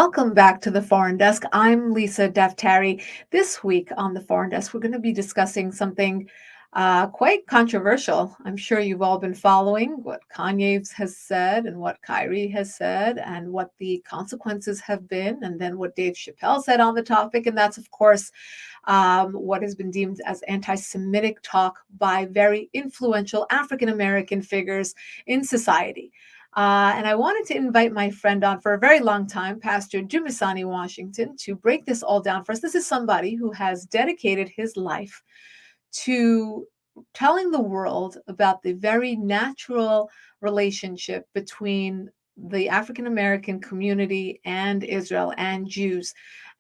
Welcome back to the Foreign Desk. I'm Lisa Daftari. This week on the Foreign Desk, we're going to be discussing something quite controversial. I'm sure you've all been following what Kanye has said and what Kyrie has said and what the consequences have been, and then what Dave Chappelle said on the topic. And that's, of course, what has been deemed as anti-Semitic talk by very influential African American figures in society. And I wanted to invite my friend on for a very long time, Pastor Dumisani Washington, to break this all down for us. This is somebody who has dedicated his life to telling the world about the very natural relationship between the African American community and Israel and Jews.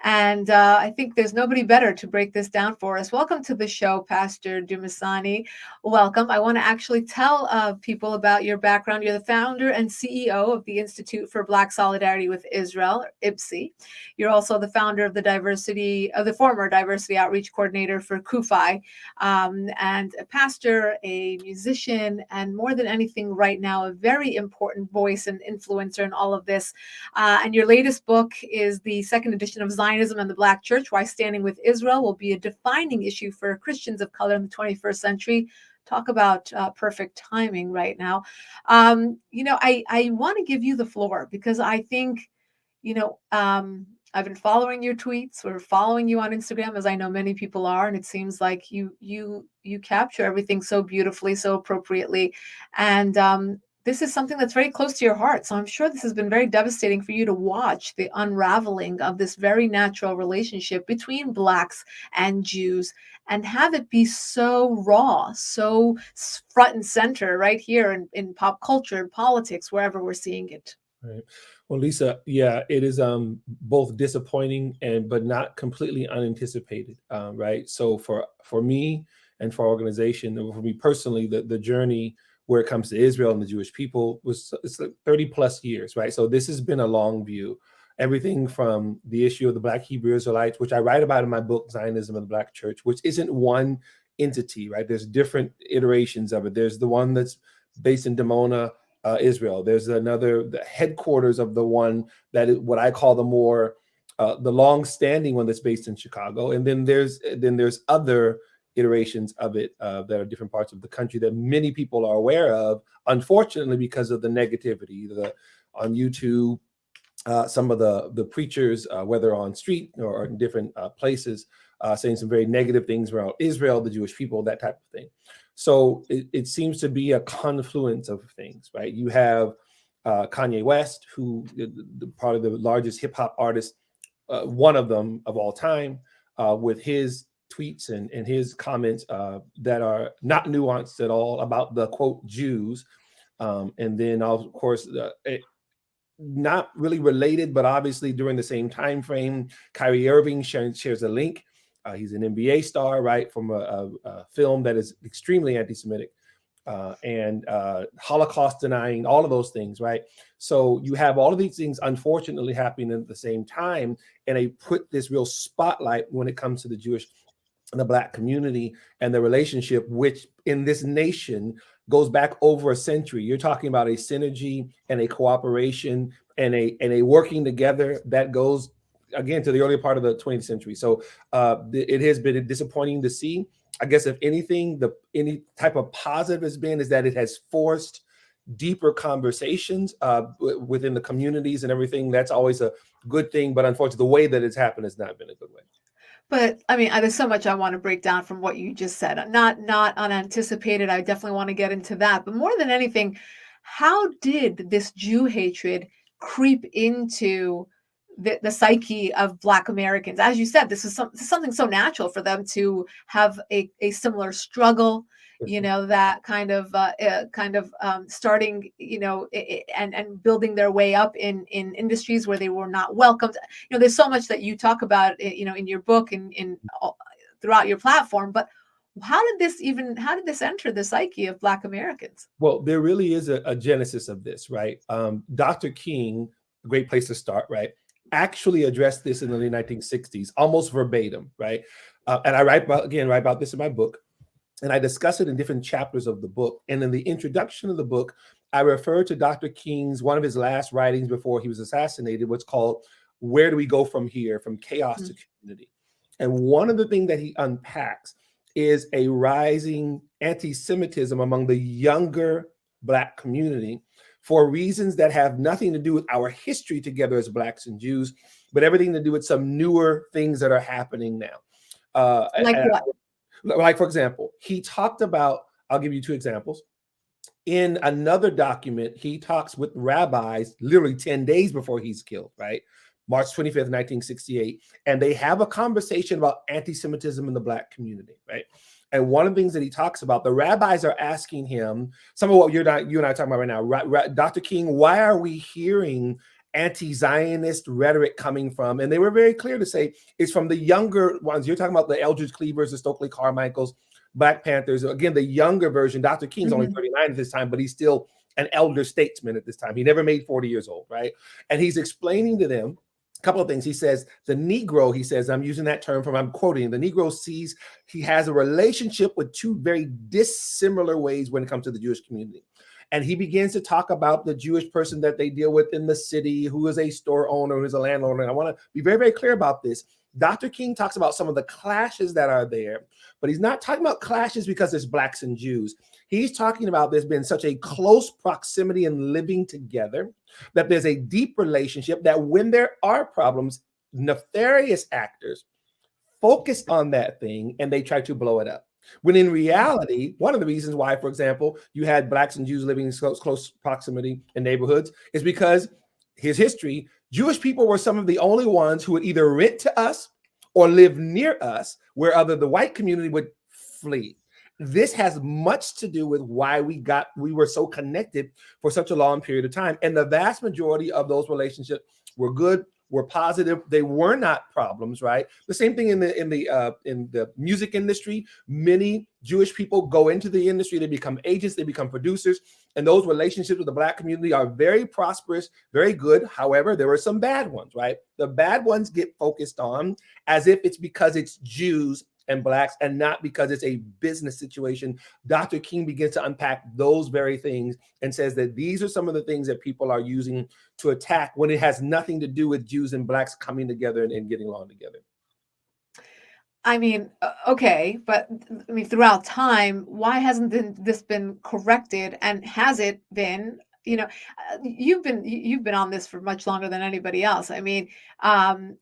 And I think there's nobody better to break this down for us. Welcome to the show, Pastor Dumisani. Welcome. I want to actually tell people about your background. You're the founder and CEO of the Institute for Black Solidarity with Israel, or IBSI. You're also the founder of the former diversity outreach coordinator for KUFI, and a pastor, a musician, and more than anything right now, a very important voice and influencer in all of this. And your latest book is the second edition of Zionism and the Black Church, Why Standing with Israel Will Be a Defining Issue for Christians of Color in the 21st Century. Talk about perfect timing right now. I want to give you the floor because I think, I've been following your tweets. We're following you on Instagram, as I know many people are, and it seems like you capture everything so beautifully, so appropriately, and this is something that's very close to your heart. So I'm sure this has been very devastating for you to watch the unraveling of this very natural relationship between Blacks and Jews and have it be so raw, so front and center right here in pop culture and politics, wherever we're seeing it. Right. Well, Lisa, yeah, it is both disappointing but not completely unanticipated, right? So for me and for our organization, and for me personally, the journey where it comes to Israel and the Jewish people it's like 30 plus years, right? So this has been a long view. Everything from the issue of the Black Hebrew Israelites, which I write about in my book, Zionism and the Black Church, which isn't one entity, right? There's different iterations of it. There's the one that's based in Dimona, Israel. There's the headquarters of the one that is what I call the long-standing one that's based in Chicago. And then there's other iterations of it that are different parts of the country that many people are aware of, unfortunately, because of the negativity on YouTube. Some of the preachers, whether on street or in different places, saying some very negative things around Israel, the Jewish people, that type of thing. So it seems to be a confluence of things, right? You have Kanye West, who probably the largest hip hop artist, one of them of all time, with his tweets and his comments that are not nuanced at all about the quote Jews, and then of course not really related, but obviously during the same time frame, Kyrie Irving shares a link. He's an NBA star, right, from a film that is extremely anti-Semitic and Holocaust denying, all of those things, right? So you have all of these things, unfortunately, happening at the same time, and they put this real spotlight when it comes to the Jewish and the Black community and the relationship, which in this nation goes back over a century. You're talking about a synergy and a cooperation and a working together that goes, again, to the earlier part of the 20th century. So it has been disappointing to see. I guess if anything, any type of positive has been is that it has forced deeper conversations within the communities and everything. That's always a good thing. But unfortunately, the way that it's happened has not been a good way. But I mean, there's so much I want to break down from what you just said. Not unanticipated. I definitely want to get into that. But more than anything, how did this Jew hatred creep into the psyche of Black Americans? As you said, this is something so natural for them to have a similar struggle. That kind of starting, and building their way up in industries where they were not welcomed. There's so much that you talk about, in your book and throughout your platform. But how did this enter the psyche of Black Americans? Well, there really is a genesis of this, right? Dr. King, a great place to start, right, actually addressed this in the late 1960s, almost verbatim, right? And I write about this in my book. And I discuss it in different chapters of the book. And in the introduction of the book, I refer to Dr. King's, one of his last writings before he was assassinated, what's called where do we go from here, from chaos to community? And one of the things that he unpacks is a rising anti-Semitism among the younger Black community for reasons that have nothing to do with our history together as Blacks and Jews, but everything to do with some newer things that are happening now. Like what? Like, for example, he talked about, I'll give you two examples. In another document, he talks with rabbis literally 10 days before he's killed, right? March 25th, 1968. And they have a conversation about anti-Semitism in the Black community, right? And one of the things that he talks about, the rabbis are asking him, some of what you and I are talking about right now, Dr. King, why are we hearing anti-Zionist rhetoric coming from? And they were very clear to say it's from the younger ones. You're talking about the Eldridge Cleavers, the Stokely Carmichaels, Black Panthers. Again, the younger version. Dr. King's only 39 at this time, but he's still an elder statesman at this time. He never made 40 years old, right? And he's explaining to them a couple of things. He says, the Negro, he says, I'm using that term I'm quoting, the Negro sees he has a relationship with two very dissimilar ways when it comes to the Jewish community. And he begins to talk about the Jewish person that they deal with in the city, who is a store owner, who is a landlord. And I want to be very, very clear about this. Dr. King talks about some of the clashes that are there, but he's not talking about clashes because there's Blacks and Jews. He's talking about there's been such a close proximity and living together that there's a deep relationship that when there are problems, nefarious actors focus on that thing and they try to blow it up. When in reality, one of the reasons why, for example, you had Blacks and Jews living in close proximity in neighborhoods is because his history, Jewish people were some of the only ones who would either rent to us or live near us, where the white community would flee. This has much to do with why we were so connected for such a long period of time. And the vast majority of those relationships were good, were positive. They were not problems, right? The same thing in the music industry. Many Jewish people go into the industry, they become agents, they become producers, and those relationships with the Black community are very prosperous, very good. However, there were some bad ones, right? The bad ones get focused on as if it's because it's Jews and Blacks and not because it's a business situation. Dr. King begins to unpack those very things and says that these are some of the things that people are using to attack when it has nothing to do with Jews and Blacks coming together and getting along together. I mean, okay, but I mean, throughout time, why hasn't this been corrected? And has it been? You know, you've been on this for much longer than anybody else. I mean, A,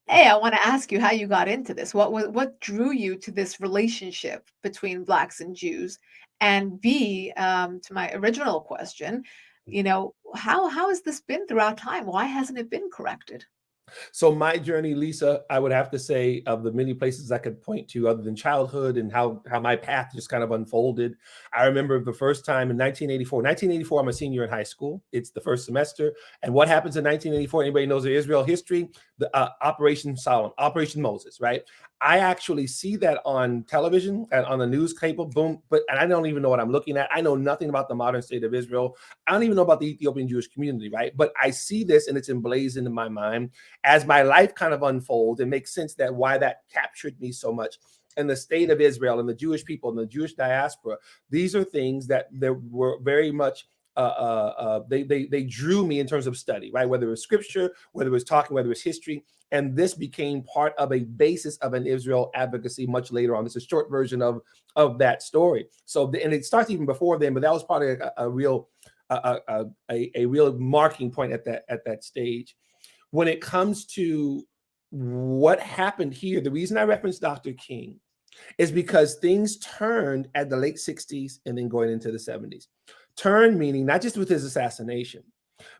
I want to ask you how you got into this. What drew you to this relationship between Blacks and Jews? And B, to my original question, you know, how has this been throughout time? Why hasn't it been corrected? So my journey, Lisa, I would have to say, of the many places I could point to other than childhood and how my path just kind of unfolded. I remember the first time in 1984. 1984, I'm a senior in high school. It's the first semester. And what happens in 1984? Anybody knows the Israel history? The Operation Solomon, Operation Moses, right? I actually see that on television and on the news cable, boom. And I don't even know what I'm looking at. I know nothing about the modern state of Israel. I don't even know about the Ethiopian Jewish community, right? But I see this and it's emblazoned in my mind. As my life kind of unfolds, it makes sense that why that captured me so much. And the state of Israel and the Jewish people and the Jewish diaspora, these are things that there were very much, they drew me in terms of study, right? Whether it was scripture, whether it was talking, whether it was history. And this became part of a basis of an Israel advocacy much later on. This is a short version of that story. So, and it starts even before then, but that was probably a real marking point at that stage. When it comes to what happened here, the reason I referenced Dr. King is because things turned at the late 60s and then going into the 70s. Turned meaning not just with his assassination,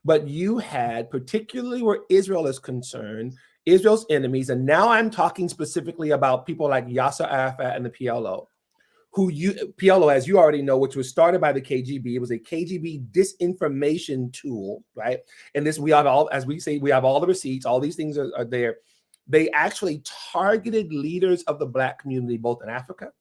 but you had, particularly where Israel is concerned, Israel's enemies, and now I'm talking specifically about people like Yasser Arafat and the PLO, PLO, as you already know, which was started by the KGB. It was a KGB disinformation tool, right? And this, we have all, as we say, we have all the receipts, all these things are there. They actually targeted leaders of the Black community, both in Africa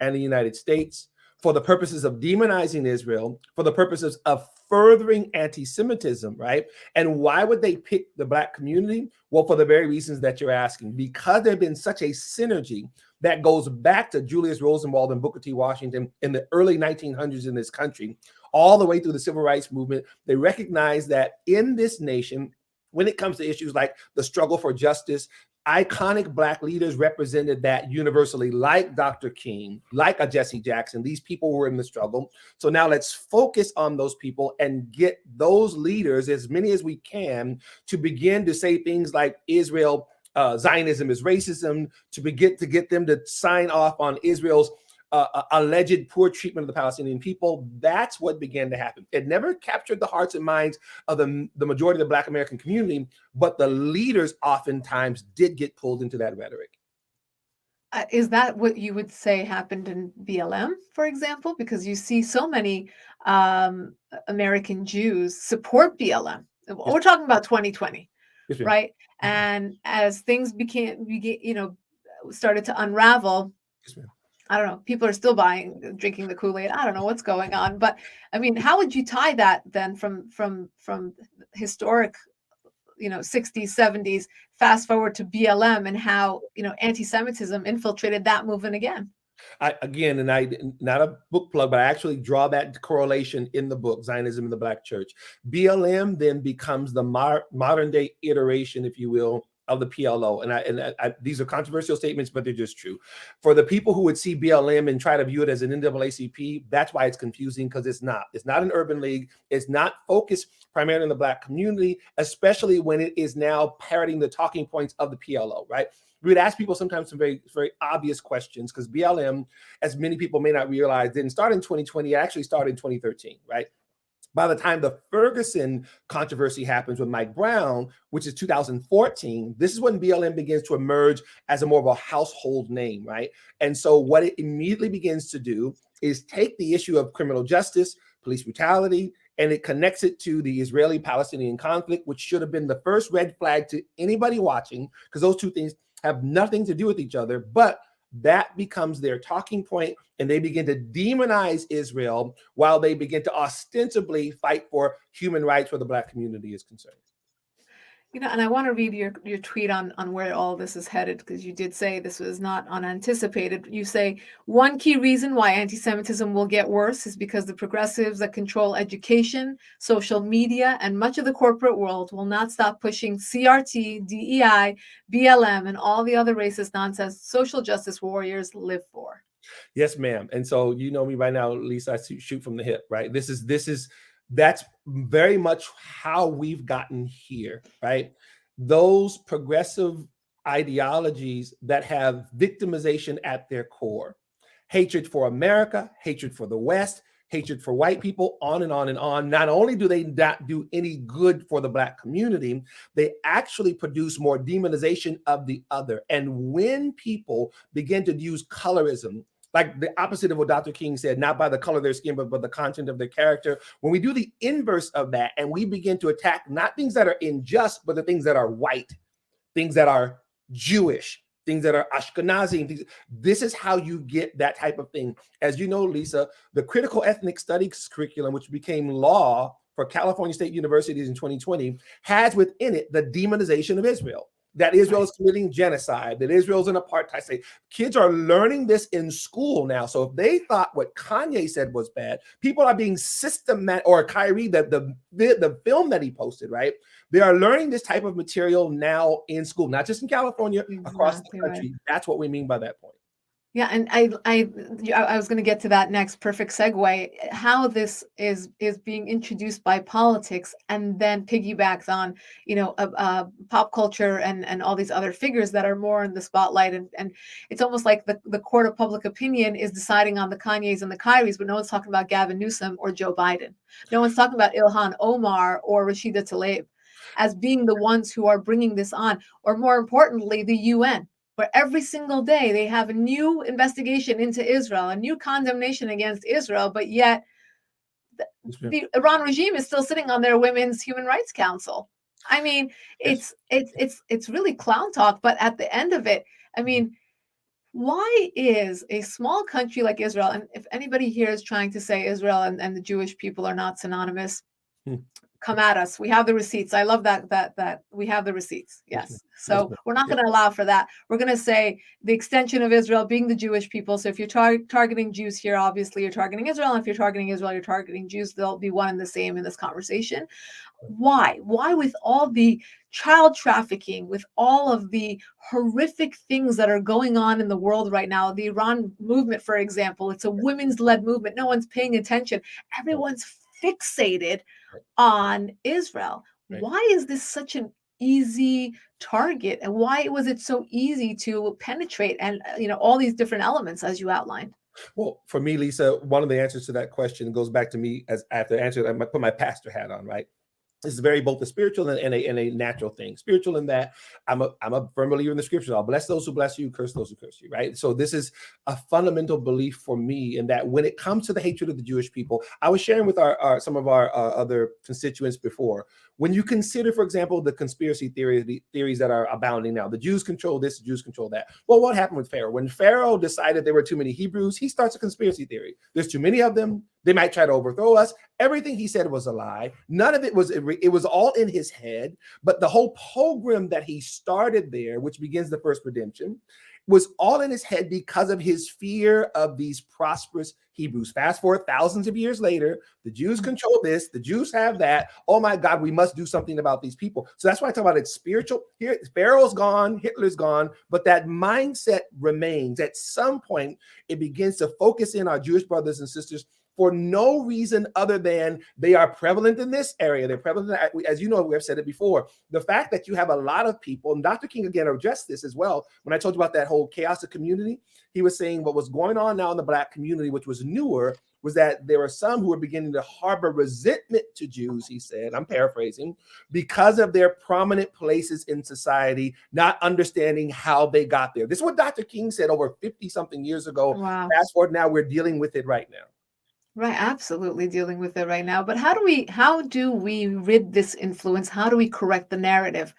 and the United States, for the purposes of demonizing Israel, for the purposes of furthering anti-Semitism, right? And why would they pick the Black community? Well, for the very reasons that you're asking, because there's been such a synergy that goes back to Julius Rosenwald and Booker T. Washington in the early 1900s in this country, all the way through the Civil Rights Movement. They recognize that in this nation, when it comes to issues like the struggle for justice, iconic Black leaders represented that universally, like Dr. King, like a Jesse Jackson. These people were in the struggle. So now let's focus on those people and get those leaders, as many as we can, to begin to say things like Israel, Zionism is racism, to get them to sign off on Israel's alleged poor treatment of the Palestinian people. That's what began to happen. It never captured the hearts and minds of the majority of the Black American community, but the leaders oftentimes did get pulled into that rhetoric. Is that what you would say happened in BLM, for example? Because you see so many American Jews support BLM. Yes. We're talking about 2020, Yes, right? And as things started to unravel, yes, ma'am. I don't know, people are still drinking the Kool-Aid. I don't know what's going on, but I mean, how would you tie that then from historic, 60s, 70s, fast forward to BLM and how, anti-Semitism infiltrated that movement again? And I not a book plug, but I actually draw that correlation in the book, Zionism in the Black Church. BLM then becomes the modern day iteration, if you will, of the PLO. And these are controversial statements, but they're just true. For the people who would see BLM and try to view it as an NAACP, that's why it's confusing, because it's not. It's not an urban league. It's not focused primarily on the Black community, especially when it is now parroting the talking points of the PLO, right? We would ask people sometimes some very, very obvious questions, because BLM, as many people may not realize, didn't start in 2020. It actually started in 2013, right? By the time the Ferguson controversy happens with Mike Brown, which is 2014, this is when BLM begins to emerge as a more of a household name, right? And so what it immediately begins to do is take the issue of criminal justice, police brutality, and it connects it to the Israeli-Palestinian conflict, which should have been the first red flag to anybody watching, because those two things have nothing to do with each other, but that becomes their talking point, and they begin to demonize Israel while they begin to ostensibly fight for human rights where the Black community is concerned. And I want to read your tweet on where all this is headed, because you did say this was not unanticipated. You say, one key reason why anti-Semitism will get worse is because the progressives that control education, social media, and much of the corporate world will not stop pushing CRT, DEI, BLM, and all the other racist nonsense social justice warriors live for. Yes, ma'am. And so you know me by now, Lisa, I shoot from the hip, right? That's very much how we've gotten here, right? Those progressive ideologies that have victimization at their core, hatred for America, hatred for the West, hatred for white people, on and on and on. Not only do they not do any good for the Black community, they actually produce more demonization of the other. And when people begin to use colorism, like the opposite of what Dr. King said, not by the color of their skin, but the content of their character. When we do the inverse of that and we begin to attack not things that are unjust, but the things that are white, things that are Jewish, things that are Ashkenazi, this is how you get that type of thing. As you know, Lisa, the critical ethnic studies curriculum, which became law for California State Universities in 2020, has within it the demonization of Israel. That Israel is committing genocide, that Israel is an apartheid state. Kids are learning this in school now. So if they thought what Kanye said was bad, people are being systematic, or Kyrie, the film that he posted, right? They are learning this type of material now in school, not just in California, across the country. Right. That's what we mean by that point. Yeah, and I was going to get to that next. Perfect segue. How this is being introduced by politics and then piggybacks on, pop culture and all these other figures that are more in the spotlight. And it's almost like the court of public opinion is deciding on the Kanyes and the Kyries, but no one's talking about Gavin Newsom or Joe Biden. No one's talking about Ilhan Omar or Rashida Tlaib as being the ones who are bringing this on, or more importantly, the UN. Where every single day they have a new investigation into Israel, a new condemnation against Israel, but yet the Iran regime is still sitting on their Women's Human Rights Council. I mean, it's really clown talk, but at the end of it, I mean, why is a small country like Israel, and if anybody here is trying to say Israel and the Jewish people are not synonymous, come at us. We have the receipts. I love that we have the receipts. Yes. So we're not going to allow for that. We're going to say the extension of Israel being the Jewish people. So if you're targeting Jews here, obviously you're targeting Israel. And if you're targeting Israel, you're targeting Jews. They'll be one and the same in this conversation. Why with all the child trafficking, with all of the horrific things that are going on in the world right now. The Iran movement, for example, it's a women's led movement. No one's paying attention. Right. Everyone's fixated Right. on Israel. Right. Why is this such an easy target, and why was it so easy to penetrate, and all these different elements as you outlined? Well, for me, Lisa, one of the answers to that question goes back to me as I have to answer. I put my pastor hat on, right? It's very both a spiritual and a natural thing. Spiritual in that I'm a firm believer in the scriptures. I'll bless those who bless you, curse those who curse you, right? So this is a fundamental belief for me in that when it comes to the hatred of the Jewish people, I was sharing with some of our other constituents before. When you consider, for example, the conspiracy theories that are abounding now, the Jews control this, the Jews control that. Well, what happened with Pharaoh? When Pharaoh decided there were too many Hebrews, he starts a conspiracy theory. There's too many of them. They might try to overthrow us. Everything he said was a lie. None of it was, it was all in his head. But the whole program that he started there, which begins the first redemption, was all in his head because of his fear of these prosperous Hebrews. Fast forward thousands of years later, the Jews control this, the Jews have that. Oh my God, we must do something about these people. So that's why I talk about it spiritual. Here, Pharaoh's gone, Hitler's gone, but that mindset remains. At some point, it begins to focus in our Jewish brothers and sisters for no reason other than they are prevalent in this area. They're prevalent, as you know, we have said it before. The fact that you have a lot of people, and Dr. King again addressed this as well. When I told you about that whole chaos of community, he was saying what was going on now in the Black community, which was newer, was that there were some who were beginning to harbor resentment to Jews, he said, I'm paraphrasing, because of their prominent places in society, not understanding how they got there. This is what Dr. King said over 50 something years ago. Wow. Fast forward now, we're dealing with it right now. Right, absolutely dealing with it right now. But how do we rid this influence? How do we correct the narrative?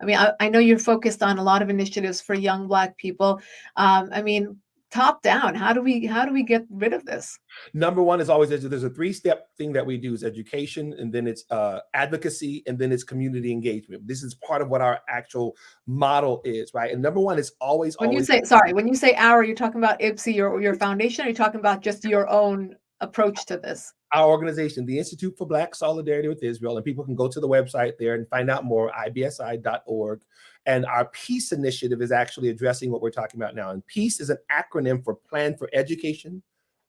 I mean, I know you're focused on a lot of initiatives for young Black people. I mean, top down, how do we get rid of this? Number one is always there's a 3-step thing that we do is education, and then it's advocacy, and then it's community engagement. This is part of what our actual model is, right? And number one is always When you say, sorry, when you say our, you're talking about IBSI, your foundation, or you're talking about just your own approach to this? Our organization, the Institute for Black Solidarity with Israel, and people can go to the website there and find out more, IBSI.org. And our PEACE initiative is actually addressing what we're talking about now. And PEACE is an acronym for Plan for Education,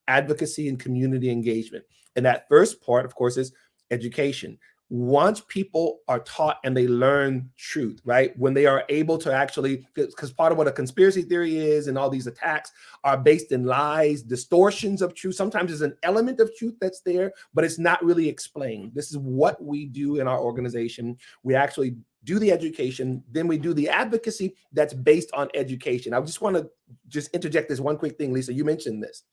Advocacy, and Community Engagement. And that first part, of course, is education. Once people are taught and they learn truth, right? When they are able to actually, because part of what a conspiracy theory is and all these attacks are based in lies, distortions of truth. Sometimes there's an element of truth that's there, but it's not really explained. This is what we do in our organization. We actually do the education, then we do the advocacy that's based on education. I just want to interject this one quick thing, Lisa. You mentioned this.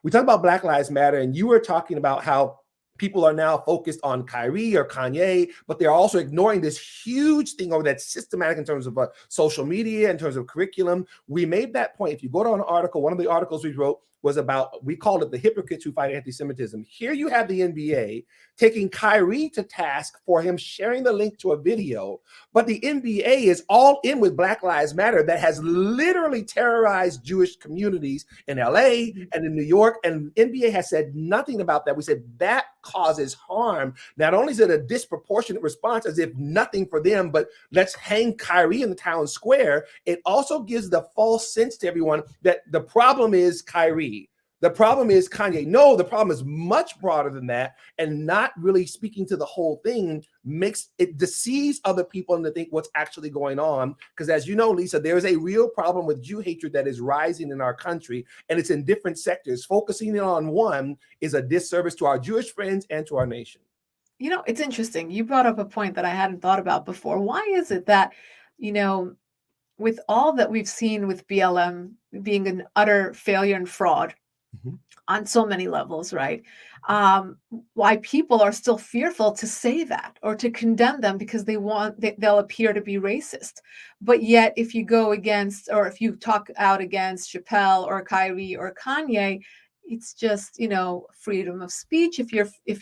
We talk about Black Lives Matter, and you were talking about how people are now focused on Kyrie or Kanye, but they're also ignoring this huge thing over that's systematic in terms of social media, in terms of curriculum. We made that point. If you go to an article, one of the articles we wrote was about, we called it the hypocrites who fight anti-Semitism. Here you have the NBA taking Kyrie to task for him sharing the link to a video, but the NBA is all in with Black Lives Matter that has literally terrorized Jewish communities in LA and in New York, and NBA has said nothing about that. We said that causes harm. Not only is it a disproportionate response as if nothing for them, but let's hang Kyrie in the town square, it also gives the false sense to everyone that the problem is Kyrie. The problem is Kanye. No, the problem is much broader than that, and not really speaking to the whole thing makes it deceives other people into think what's actually going on. Because as you know, Lisa, there is a real problem with Jew hatred that is rising in our country, and it's in different sectors. Focusing in on one is a disservice to our Jewish friends and to our nation. It's interesting. You brought up a point that I hadn't thought about before. Why is it that, with all that we've seen with BLM being an utter failure and fraud, on so many levels, right? Why people are still fearful to say that or to condemn them because they'll appear to be racist. But yet, if you go against, or if you talk out against Chappelle or Kyrie or Kanye, it's just freedom of speech if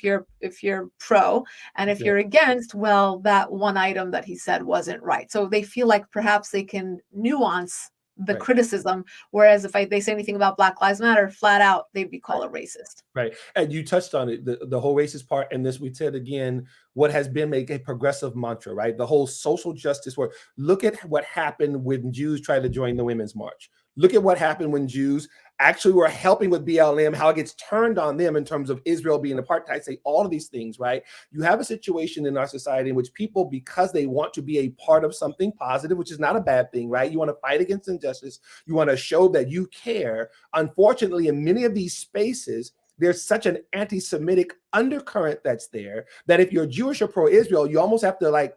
you're pro, and if you're against, well, that one item that he said wasn't right. So they feel like perhaps they can nuance the criticism, whereas if they say anything about Black Lives Matter, flat out, they'd be called a racist. Right. And you touched on it, the whole racist part. And this, we said again, what has been a progressive mantra, right? The whole social justice work. Look at what happened when Jews tried to join the Women's March. Look at what happened when Jews actually were helping with BLM, how it gets turned on them in terms of Israel being apartheid, say all of these things, right? You have a situation in our society in which people, because they want to be a part of something positive, which is not a bad thing, right? You want to fight against injustice. You want to show that you care. Unfortunately, in many of these spaces, there's such an anti-Semitic undercurrent that's there that if you're Jewish or pro-Israel, you almost have to like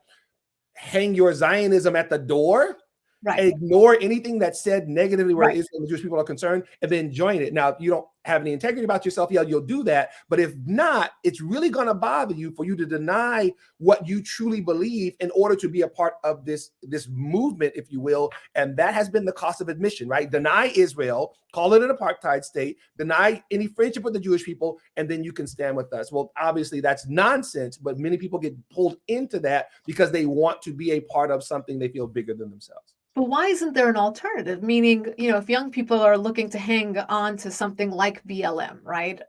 hang your Zionism at the door, Right. ignore anything that's said negatively where Right. Israel and the Jewish people are concerned, and then join it. Now, if you don't have any integrity about yourself, yeah, you'll do that. But if not, it's really going to bother you for you to deny what you truly believe in order to be a part of this movement, if you will. And that has been the cost of admission, right? Deny Israel, call it an apartheid state, deny any friendship with the Jewish people, and then you can stand with us. Well, obviously that's nonsense, but many people get pulled into that because they want to be a part of something they feel bigger than themselves. But why isn't there an alternative? Meaning, if young people are looking to hang on to something like BLM, right?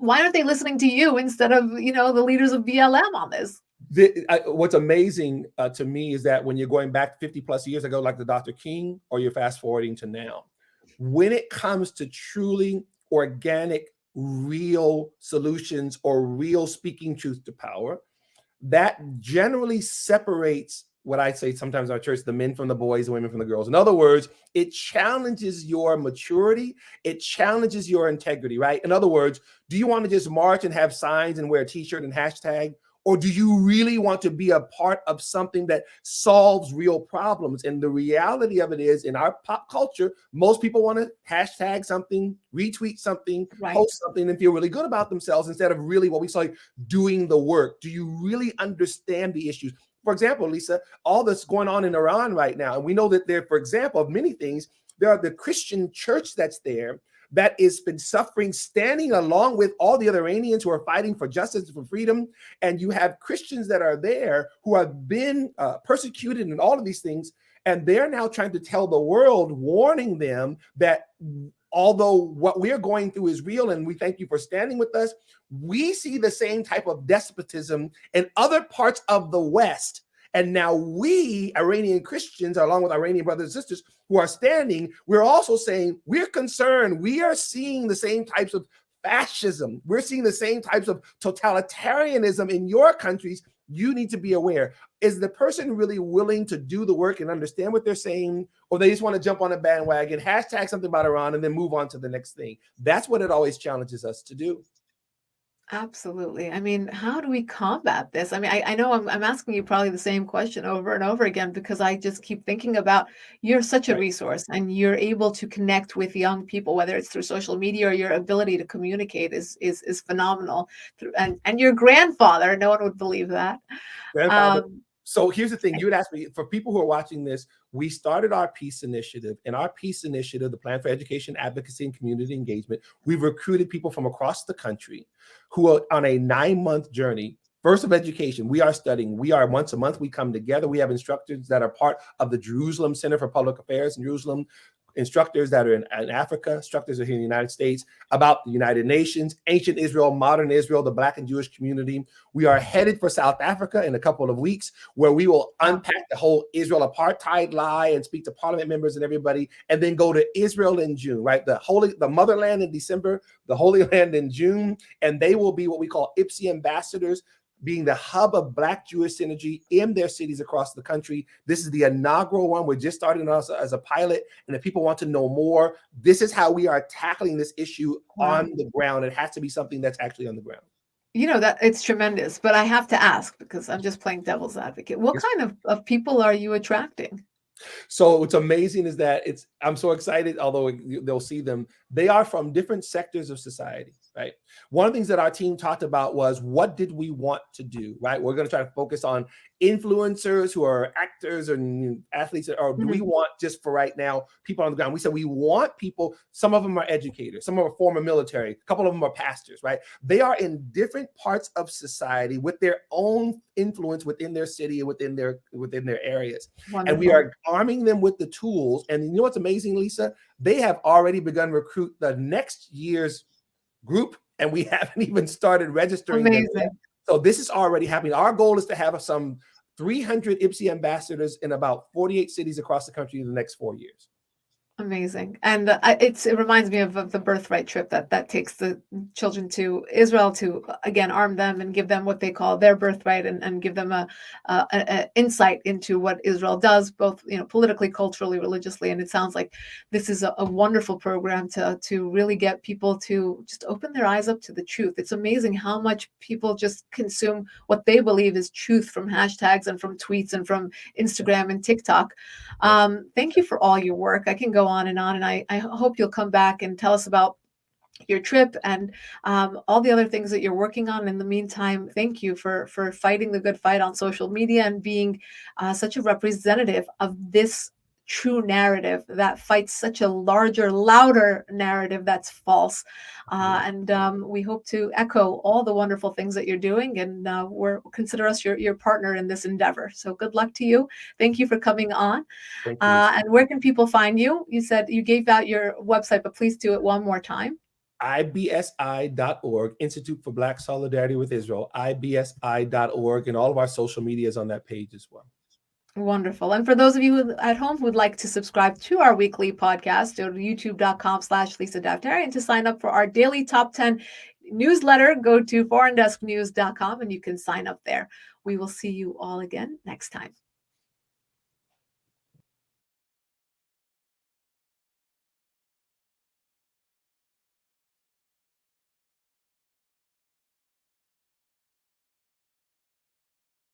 Why aren't they listening to you instead of, the leaders of BLM on this? What's amazing to me is that when you're going back 50 plus years ago, like the Dr. King, or you're fast forwarding to now, when it comes to truly organic, real solutions or real speaking truth to power, that generally separates what I say sometimes in our church, the men from the boys, the women from the girls. In other words, it challenges your maturity. It challenges your integrity, right? In other words, do you want to just march and have signs and wear a t-shirt and hashtag? Or do you really want to be a part of something that solves real problems? And the reality of it is, in our pop culture, most people want to hashtag something, retweet something, Right. post something, and feel really good about themselves instead of really what we say, doing the work. Do you really understand the issues? For example, Lisa, all that's going on in Iran right now, and we know that there, for example, of many things, there are the Christian church that's there that has been suffering, standing along with all the other Iranians who are fighting for justice and for freedom. And you have Christians that are there who have been persecuted and all of these things. And they're now trying to tell the world, warning them that although what we're going through is real and we thank you for standing with us, we see the same type of despotism in other parts of the West. And now we, Iranian Christians, along with Iranian brothers and sisters who are standing, we're also saying we're concerned. We are seeing the same types of fascism. We're seeing the same types of totalitarianism in your countries. You need to be aware. Is the person really willing to do the work and understand what they're saying, or they just want to jump on a bandwagon, hashtag something about Iran, and then move on to the next thing? That's what it always challenges us to do. Absolutely. I mean, how do we combat this? I mean, I know I'm asking you probably the same question over and over again because I just keep thinking about you're such a Right. resource and you're able to connect with young people, whether it's through social media or your ability to communicate is phenomenal. And your grandfather, no one would believe that. Grandfather. Um, So here's the thing. You would ask me, for people who are watching this, we started our peace initiative. And our peace initiative, the Plan for Education, Advocacy, and Community Engagement, we've recruited people from across the country who are on a 9-month journey. First of education, we are studying. We are once a month, we come together. We have instructors that are part of the Jerusalem Center for Public Affairs in Jerusalem, instructors that are in Africa, instructors are here in the United States, about the United Nations, ancient Israel, modern Israel, the Black and Jewish community. We are headed for South Africa in a couple of weeks, where we will unpack the whole Israel apartheid lie and speak to parliament members and everybody, and then go to Israel in June, right? The motherland in December, the Holy Land in June, and they will be what we call IBSI ambassadors, being the hub of Black Jewish synergy in their cities across the country. This is the inaugural one. We're just starting as a pilot. And if people want to know more, this is how we are tackling this issue on the ground. It has to be something that's actually on the ground. that it's tremendous, but I have to ask because I'm just playing devil's advocate. What kind of people are you attracting? So what's amazing is that I'm so excited, although they'll see them, they are from different sectors of society, right? One of the things that our team talked about was, what did we want to do, right? We're going to try to focus on influencers who are actors and athletes, or do we want, just for right now, people on the ground? We said we want people, some of them are educators, some of them are former military, a couple of them are pastors, right? They are in different parts of society with their own influence within their city and within their areas. Wonderful. And we are arming them with the tools. And you know what's amazing, Lisa? They have already begun to recruit the next year's group, and we haven't even started registering them yet. So this is already happening. Our goal is to have some 300 IBSI ambassadors in about 48 cities across the country in the next 4 years. Amazing. And it reminds me of the birthright trip that takes the children to Israel to, again, arm them and give them what they call their birthright, and give them a insight into what Israel does, both, politically, culturally, religiously. And it sounds like this is a wonderful program to really get people to just open their eyes up to the truth. It's amazing how much people just consume what they believe is truth from hashtags and from tweets and from Instagram and TikTok. Thank you for all your work. I can go on, and I hope you'll come back and tell us about your trip and all the other things that you're working on. In the meantime, thank you for fighting the good fight on social media and being such a representative of this true narrative that fights such a larger, louder narrative that's false. And we hope to echo all the wonderful things that you're doing, and consider us your partner in this endeavor. So good luck to you. Thank you for coming on. Thank you. And where can people find you? You said you gave out your website, but please do it one more time. IBSI.org, Institute for Black Solidarity with Israel, IBSI.org, and all of our social media is on that page as well. Wonderful. And for those of you at home who would like to subscribe to our weekly podcast, go to youtube.com/Lisa Daftari, and to sign up for our daily top 10 newsletter, go to foreigndesknews.com and you can sign up there. We will see you all again next time.